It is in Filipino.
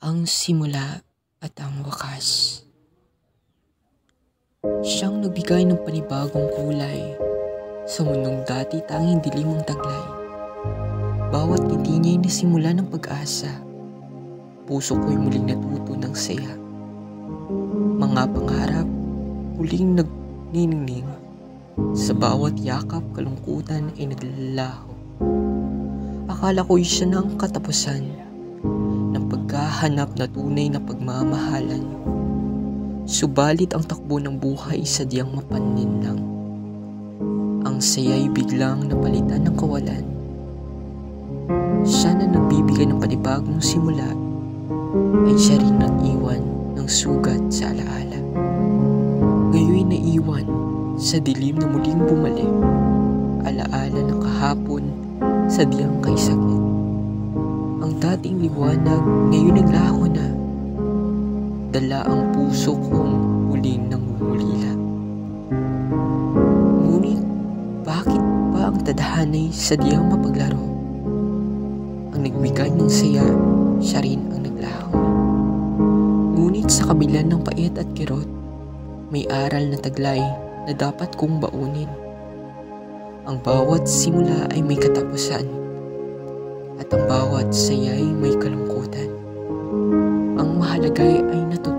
Ang simula at ang wakas. Siyang nagbigay ng panibagong kulay sa mundong dati tanging dilim ang taglay. Bawat ngiti niya'y nasimula ng pag-asa. Puso ko'y muling natuto ng saya. Mga pangarap muling nagniningning. Sa bawat yakap kalungkutan ay naglalaho. Akala ko'y siya na ang katapusan ng paghahanap na tunay na pagmamahalan. Subalit ang takbo ng buhay sadyang mapaninlang. Ang saya'y biglang napalitan ng kawalan. Siya na nagbibigay ng panibagong simula ay siya rin nag-iwan ng sugat sa alaala. Ngayon'y naiwan sa dilim na muling bumalik. Alaala ng kahapon sadyang kay sakit. Ang dating liwanag ngayon naglaho na. Dala ang puso kong muling nangungulila. Ngunit bakit ba ang tadhana'y sadyang mapaglaro? Ang nagbigay ng saya, siya rin ang naglaho. Ngunit sa kabila ng pait at kirot, may aral na taglay na dapat kong baunin. Ang bawat simula ay may katapusan, at ang bawat saya'y may kalungkutan. Ang mahalaga ay natutunan.